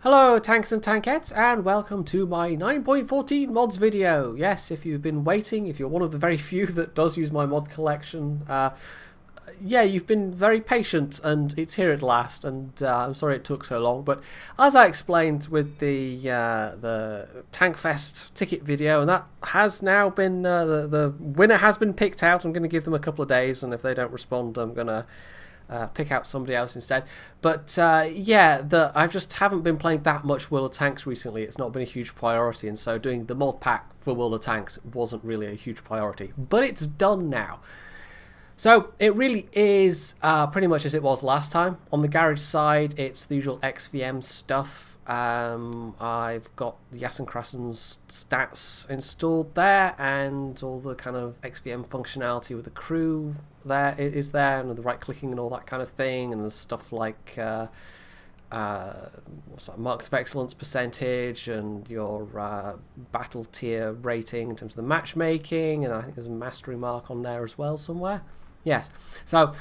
Hello tanks and tankettes, and welcome to my 9.14 mods video. Yes, if you've been waiting, if you're one of the very few that does use my mod collection, yeah, you've been very patient and it's here at last, and I'm sorry it took so long, but as I explained with the Tankfest ticket video, and that has now been, the winner has been picked out. I'm going to give them a couple of days, and if they don't respond, I'm going to pick out somebody else instead. But yeah, I just haven't been playing that much World of Tanks recently. It's not been a huge priority, and so doing the mod pack for World of Tanks wasn't really a huge priority. But it's done now. So it really is pretty much as it was last time. On the garage side, it's the usual XVM stuff. I've got the Yassen Krassen's stats installed there, and all the kind of XVM functionality with the crew there is there, and the right clicking and all that kind of thing, and there's stuff like what's that, marks of excellence percentage, and your battle tier rating in terms of the matchmaking, and I think there's a mastery mark on there as well somewhere. Yes, so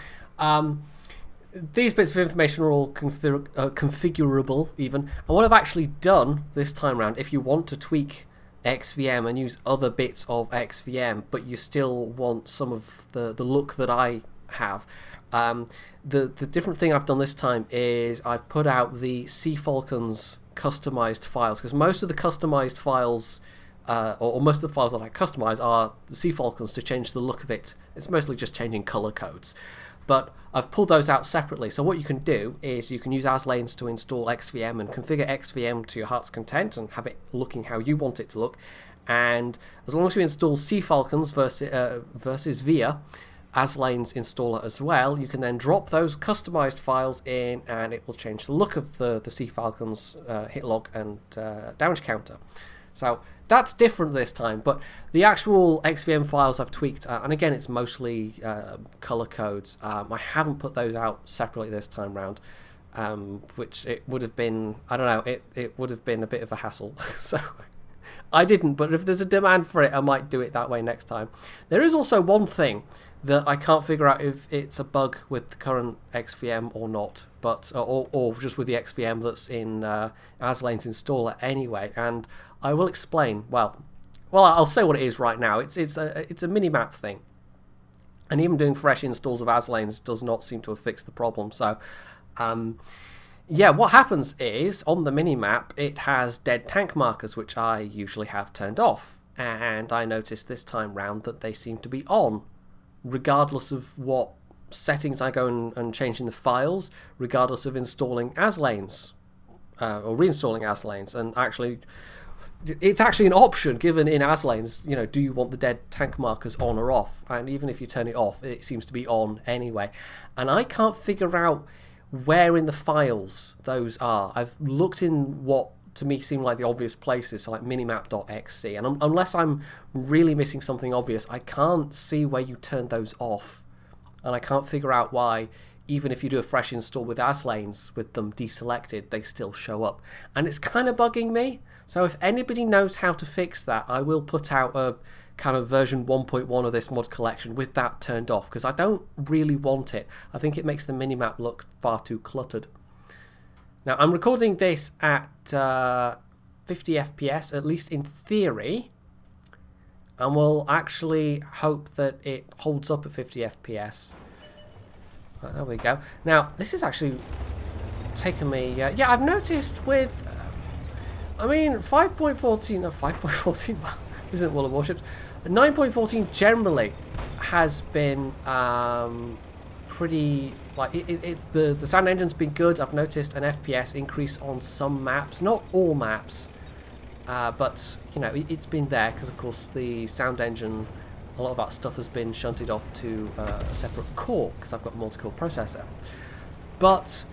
these bits of information are all configurable even, and what I've actually done this time around, if you want to tweak XVM and use other bits of XVM but you still want some of the look that I have, the different thing I've done this time is I've put out the Seafalcon's customized files, because most of the customized files or most of the files that I customize are the Seafalcons to change the look of it. It's mostly just changing color codes, but I've pulled those out separately. So what you can do is you can use ASLanes to install XVM and configure XVM to your heart's content and have it looking how you want it to look. And as long as you install Seafalcons versus via ASLanes installer as well, you can then drop those customized files in, and it will change the look of the Seafalcon's hitlog and damage counter. So that's different this time, but the actual XVM files I've tweaked, and again it's mostly color codes. I haven't put those out separately this time round, which it would have been, I don't know, it would have been a bit of a hassle. So I didn't, but if there's a demand for it, I might do it that way next time. There is also one thing that I can't figure out if it's a bug with the current XVM or not, but or just with the XVM that's in ASLane's installer anyway, and I will explain. Well, I'll say what it is right now. It's a minimap thing, and even doing fresh installs of ASLanes does not seem to have fixed the problem. So, yeah, what happens is on the minimap it has dead tank markers, which I usually have turned off, and I noticed this time round that they seem to be on, regardless of what settings I go and change in the files, regardless of installing ASLanes or reinstalling ASLanes. And actually, it's actually an option given in ASLanes, you know, do you want the dead tank markers on or off? And even if you turn it off, it seems to be on anyway. And I can't figure out where in the files those are. I've looked in what to me seem like the obvious places, so like minimap.exe, and unless I'm really missing something obvious, I can't see where you turn those off, and I can't figure out why even if you do a fresh install with ASLanes with them deselected, they still show up, and it's kind of bugging me. So if anybody knows how to fix that, I will put out a kind of version 1.1 of this mod collection with that turned off, because I don't really want it. I think it makes the minimap look far too cluttered. Now, I'm recording this at 50 FPS, at least in theory, and we'll actually hope that it holds up at 50 FPS. There we go. Now, this has actually taken me... yeah, I've noticed with... I mean, 5.14... No, 5.14 isn't World of Warships. 9.14 generally has been pretty... Like the sound engine's been good. I've noticed an FPS increase on some maps, not all maps, but you know it's been there because of course the sound engine, a lot of that stuff has been shunted off to a separate core because I've got a multi-core processor. But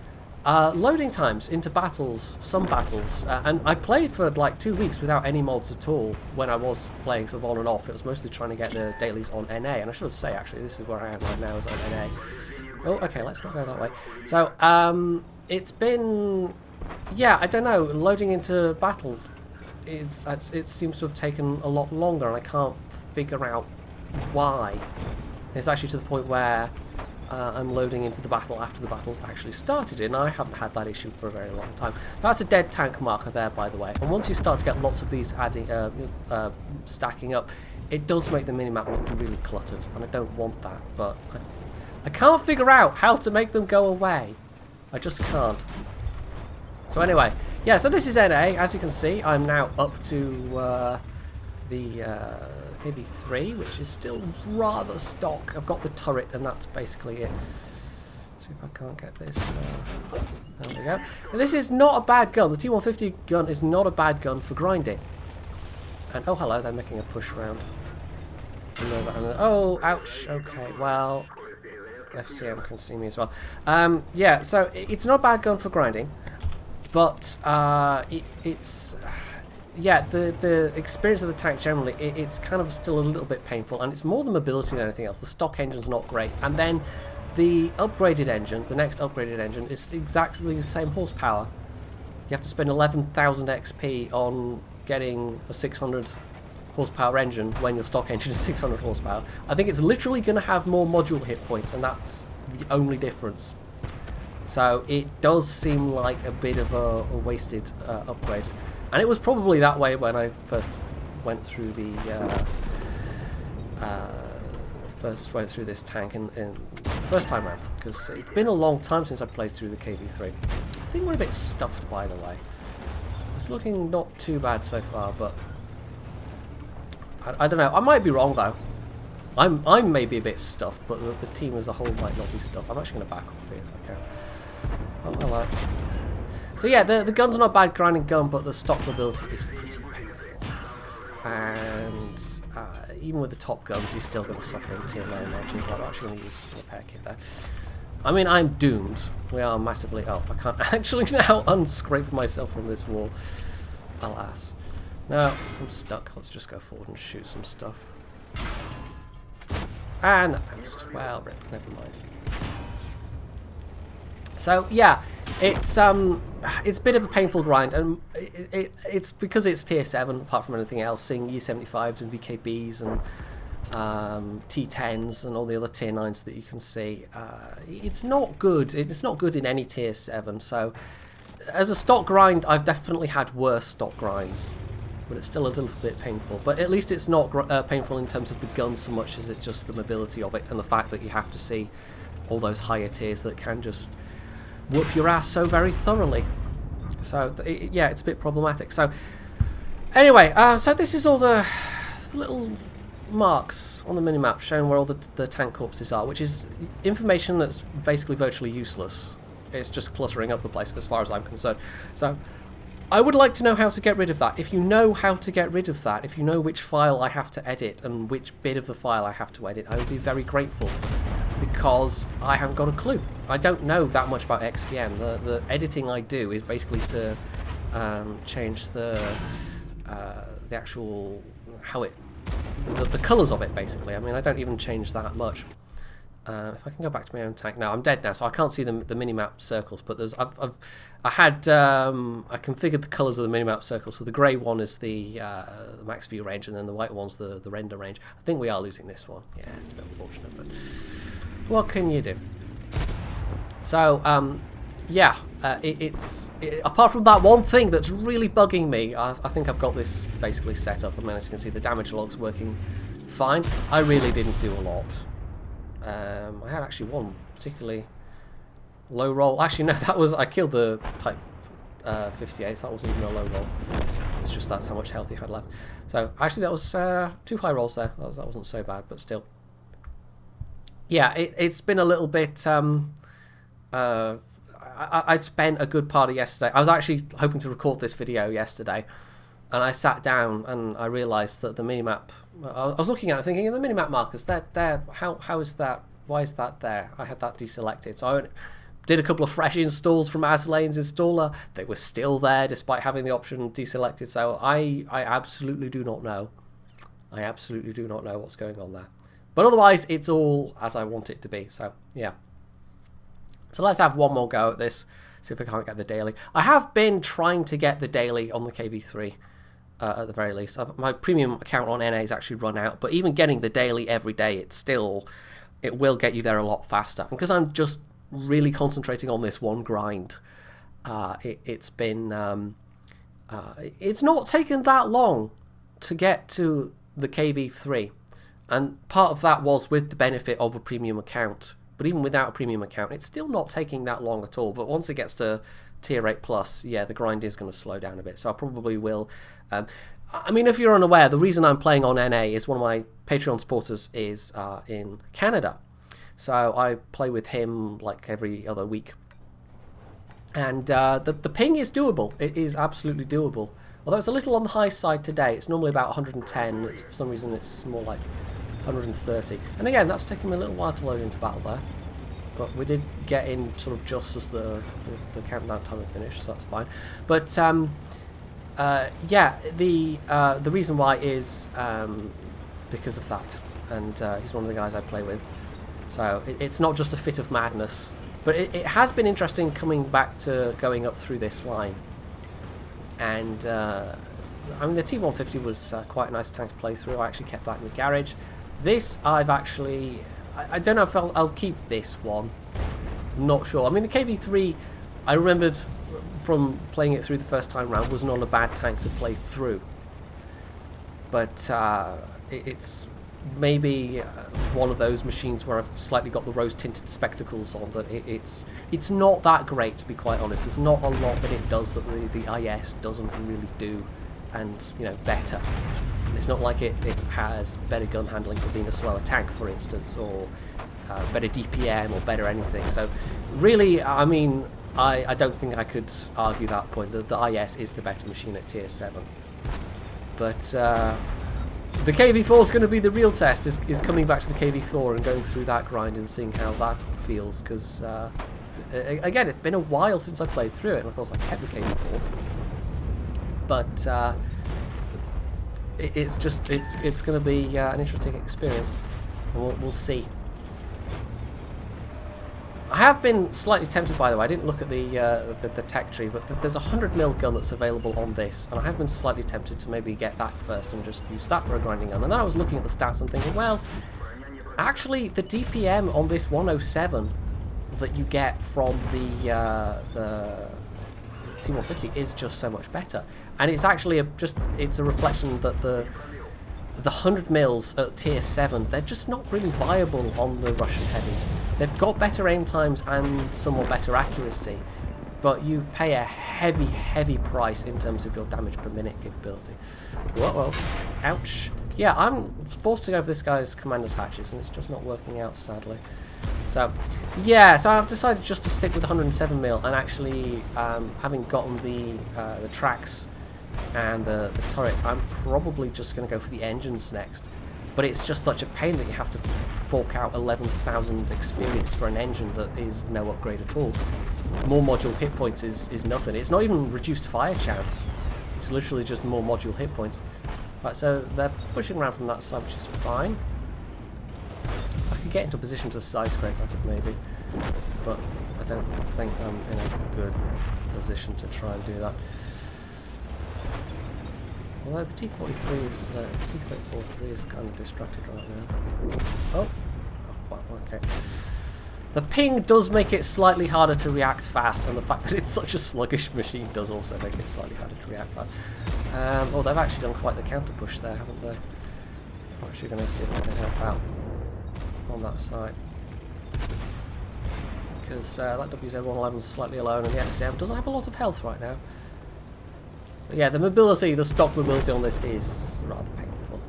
loading times into battles, some battles, and I played for like 2 weeks without any mods at all when I was playing sort of on and off. It was mostly trying to get the dailies on NA, and I should say actually this is where I am right now, is on NA. Oh, okay, let's not go that way. So, it's been... Yeah, I don't know, loading into battle, it seems to have taken a lot longer, and I can't figure out why. It's actually to the point where I'm loading into the battle after the battle's actually started, and I haven't had that issue for a very long time. That's a dead tank marker there, by the way, and once you start to get lots of these adding, stacking up, it does make the minimap look really cluttered, and I don't want that, but I can't figure out how to make them go away. I just can't. So anyway, yeah, so this is NA. As you can see, I'm now up to the KB3, which is still rather stock. I've got the turret, and that's basically it. See if I can't get this. There we go. And this is not a bad gun. The T150 gun is not a bad gun for grinding. And oh, hello, they're making a push round. Oh, ouch. Okay, well, FCM can see me as well. Yeah, so it's not a bad gun for grinding, but it's yeah, the experience of the tank generally, it's kind of still a little bit painful, and it's more the mobility than anything else. The stock engine's not great, and then the upgraded engine, the next upgraded engine, is exactly the same horsepower. You have to spend 11,000 XP on getting a 600 horsepower engine when your stock engine is 600 horsepower. I think it's literally going to have more module hit points, and that's the only difference. So it does seem like a bit of a wasted upgrade, and it was probably that way when I first went through the this tank in the first time around, because it's been a long time since I played through the KB3. I think we're a bit stuffed, by the way. It's looking not too bad so far, but I don't know. I might be wrong though. I'm maybe a bit stuffed, but the team as a whole might not be stuffed. I'm actually going to back off here if I can. Oh, hello. So yeah, the gun's not a bad grinding gun, but the stock mobility is pretty painful. And even with the top guns, you're still going to suffer in tier 9 engines. I'm actually going to use a repair kit there. I mean, I'm doomed. We are massively up. I can't actually now unscrape myself from this wall. Alas. No, I'm stuck. Let's just go forward and shoot some stuff. And that bounced. Well, rip, never mind. So yeah, it's a bit of a painful grind, and it's because it's tier 7. Apart from anything else, seeing E75s and VKBs and T10s and all the other tier 9s that you can see, it's not good. It's not good in any tier 7. So as a stock grind, I've definitely had worse stock grinds, but it's still a little bit painful. But at least it's not painful in terms of the gun so much as it's just the mobility of it and the fact that you have to see all those higher tiers that can just whoop your ass so very thoroughly. So yeah, it's a bit problematic. So anyway, so this is all the little marks on the minimap showing where all the tank corpses are, which is information that's basically virtually useless. It's just cluttering up the place as far as I'm concerned. So I would like to know how to get rid of that. If you know how to get rid of that, if you know which file I have to edit and which bit of the file I have to edit, I would be very grateful, because I haven't got a clue. I don't know that much about XVM. The editing I do is basically to change the actual the colours of it, basically. I mean, I don't even change that much. If I can go back to my own tank now, I'm dead now, so I can't see the minimap circles. But there's I configured the colours of the minimap circles. So the grey one is the max view range, and then the white one's the render range. I think we are losing this one. Yeah, it's a bit unfortunate, but what can you do? So yeah, apart from that one thing that's really bugging me, I think I've got this basically set up. I mean, as you can see, the Damagelog's working fine. I really didn't do a lot. I had actually one particularly low roll. Actually, no, that was, I killed the Type 58, so that wasn't even a low roll. It's just that's how much health he had left. So actually, that was 2 high rolls there. That wasn't so bad, but still. Yeah, it's been a little bit. I spent a good part of yesterday. I was actually hoping to record this video yesterday, and I sat down and I realised that the minimap. I was looking at it thinking, the minimap markers, they're there. How is that? Why is that there? I had that deselected. So I did a couple of fresh installs from Aslane's installer. They were still there despite having the option deselected. So I absolutely do not know. I absolutely do not know what's going on there. But otherwise, it's all as I want it to be. So yeah. So let's have one more go at this. See if I can't get the daily. I have been trying to get the daily on the KB3. At the very least. My premium account on NA is actually run out, but even getting the daily every day, it's still it will get you there a lot faster. And because I'm just really concentrating on this one grind, it's been it's not taken that long to get to the KV3, and part of that was with the benefit of a premium account. But even without a premium account, it's still not taking that long at all. But once it gets to tier 8 plus, yeah, the grind is going to slow down a bit. So I probably will. I mean, if you're unaware, the reason I'm playing on NA is one of my Patreon supporters is in Canada. So I play with him like every other week. And the ping is doable. It is absolutely doable. Although it's a little on the high side today. It's normally about 110. For some reason, it's more like 130. And again, that's taken me a little while to load into battle there. But we did get in sort of just as the countdown timer finished, so that's fine. But yeah, the reason why is because of that. And he's one of the guys I play with. So it's not just a fit of madness. But it has been interesting coming back to going up through this line. And I mean, the T150 was quite a nice tank to play through. I actually kept that in the garage. This, I've actually... I don't know if I'll keep this one. I'm not sure. I mean, the KV3, I remembered from playing it through the first time round, was not a bad tank to play through. But it's maybe one of those machines where I've slightly got the rose-tinted spectacles on, that it's not that great, to be quite honest. There's not a lot that it does that the IS doesn't really do, and, you know, better. It's not like it has better gun handling for being a slower tank, for instance, or better DPM or better anything. So really, I mean, I don't think I could argue that point. The IS is the better machine at tier 7. But the KV4 is going to be the real test, is coming back to the KV4 and going through that grind and seeing how that feels, because again, it's been a while since I played through it, and of course I kept the KV4. But it's going to be an interesting experience, and we'll see. I have been slightly tempted, by the way. I didn't look at the tech tree, but there's a 100mm gun that's available on this, and I have been slightly tempted to maybe get that first and just use that for a grinding gun. And then I was looking at the stats and thinking, well, actually the DPM on this 107 that you get from the T150 is just so much better, and it's actually it's a reflection that the 100mm at tier 7, they're just not really viable on the Russian heavies. They've got better aim times and somewhat better accuracy, but you pay a heavy price in terms of your damage per minute capability. Whoa, ouch. Yeah, I'm forced to go for this guy's commander's hatches, and it's just not working out, sadly. So, yeah, so I've decided just to stick with 107mm, and actually, having gotten the tracks and the turret, I'm probably just going to go for the engines next. But it's just such a pain that you have to fork out 11,000 experience for an engine that is no upgrade at all. More module hit points is nothing. It's not even reduced fire chance. It's literally just more module hit points. Right, so they're pushing around from that side, which is fine. I could get into a position to side scrape, I could maybe, but I don't think I'm in a good position to try and do that. Although the T-43 is, T-34-3 is kind of distracted right now. Oh, well, okay. The ping does make it slightly harder to react fast, and the fact that it's such a sluggish machine does also make it slightly harder to react fast. Oh, they've actually done quite the counter push there, haven't they? I'm actually going to see if I can help out on that side. Because that WZ-111 is slightly alone, and the FCM doesn't have a lot of health right now. But yeah, the mobility, the stock mobility on this is rather painful.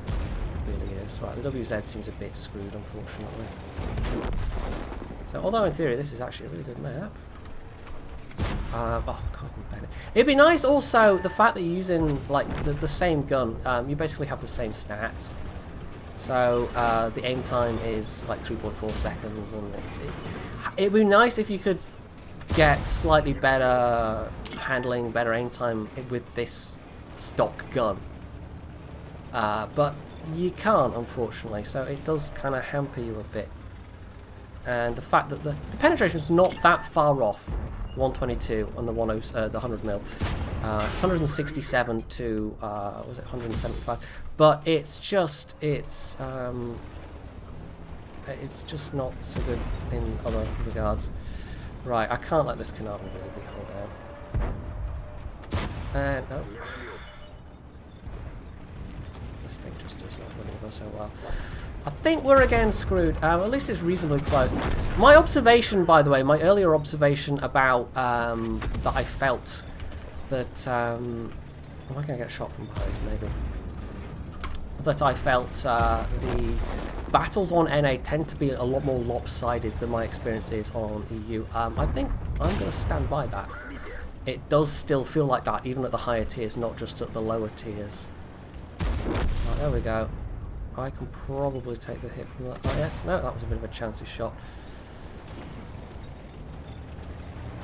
It really is. Right, the WZ seems a bit screwed, unfortunately. So, although in theory this is actually a really good map. Oh, God, Bennett. It'd be nice also the fact that you're using like the same gun. You basically have the same stats. So the aim time is like 3.4 seconds, and it'd be nice if you could get slightly better handling, better aim time with this stock gun. But you can't, unfortunately, so it does kind of hamper you a bit. And the fact that the penetration is not that far off the 122 and the 100mm. It's 167 to was it 175? But it's just it's just not so good in other regards. Right, I can't let this canard really be held down. And no. This thing just does not maneuver so well. I think we're again screwed. At least it's reasonably close. My observation, by the way, my earlier observation about that I felt that am I going to get shot from behind? Maybe. That I felt the battles on NA tend to be a lot more lopsided than my experience is on EU. I think I'm going to stand by that. It does still feel like that, even at the higher tiers, not just at the lower tiers. Right, there we go. I can probably take the hit from that. Oh, yes, no, that was a bit of a chancy shot.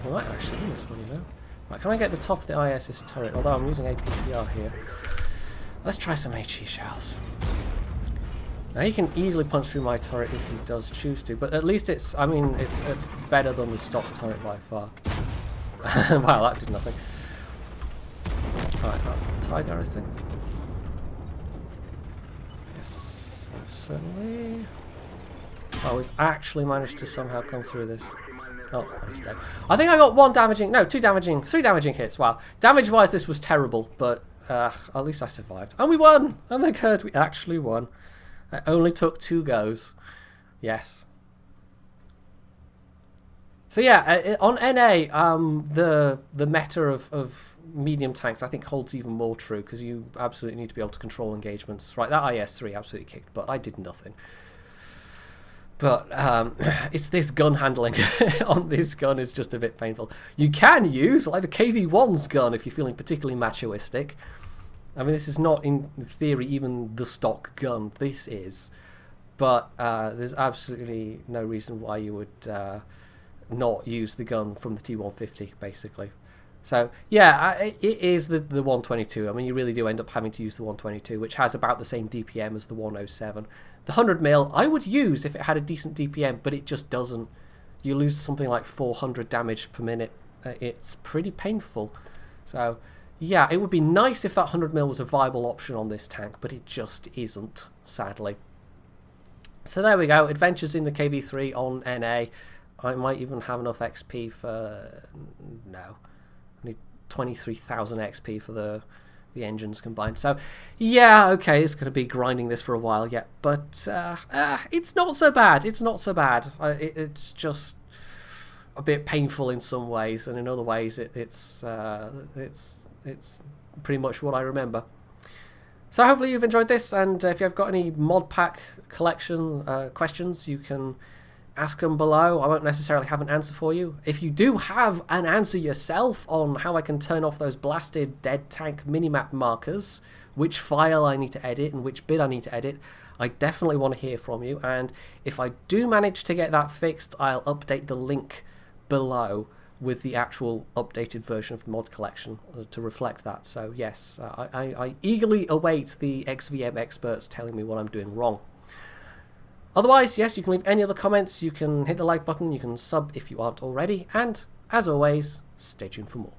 I might actually win this one, you know. Right, can I get the top of the IS's turret? Although I'm using APCR here. Let's try some HE shells. Now he can easily punch through my turret if he does choose to, but at least it's, I mean, it's better than the stock turret by far. Wow, that did nothing. Right, that's the Tiger, I think. Yes, certainly. Oh, we've actually managed to somehow come through this. Oh, he's dead. I think I got three damaging hits. Wow. Damage-wise, this was terrible, but at least I survived. And we won! Oh my god, we actually won. It only took 2 goes. Yes. So yeah, on NA, the meta of medium tanks I think holds even more true, because you absolutely need to be able to control engagements. Right, that IS-3 absolutely kicked, but I did nothing. But it's this gun handling on this gun is just a bit painful. You can use like the KV-1's gun if you're feeling particularly machoistic. I mean, this is not in theory even the stock gun. This is, but there's absolutely no reason why you would not use the gun from the T150 basically. So yeah, it is the 122. I mean, you really do end up having to use the 122, which has about the same DPM as the 107. The 100mm I would use if it had a decent DPM, but it just doesn't. You lose something like 400 damage per minute. It's pretty painful. So yeah, it would be nice if that 100mm was a viable option on this tank, but it just isn't, sadly. So there we go. Adventures in the KV-3 on NA. I might even have enough XP for... no. I need 23,000 XP for the engines combined. So, yeah, okay, it's going to be grinding this for a while yet. But it's not so bad. It's not so bad. It's just a bit painful in some ways, and in other ways it's pretty much what I remember. So hopefully you've enjoyed this, and if you've got any mod pack collection questions, you can ask them below. I won't necessarily have an answer for you. If you do have an answer yourself on how I can turn off those blasted dead tank minimap markers, which file I need to edit and which bit I need to edit, I definitely want to hear from you. And if I do manage to get that fixed, I'll update the link below with the actual updated version of the mod collection to reflect that. So yes, I eagerly await the XVM experts telling me what I'm doing wrong. Otherwise, yes, you can leave any other comments, you can hit the like button, you can sub if you aren't already, and as always, stay tuned for more.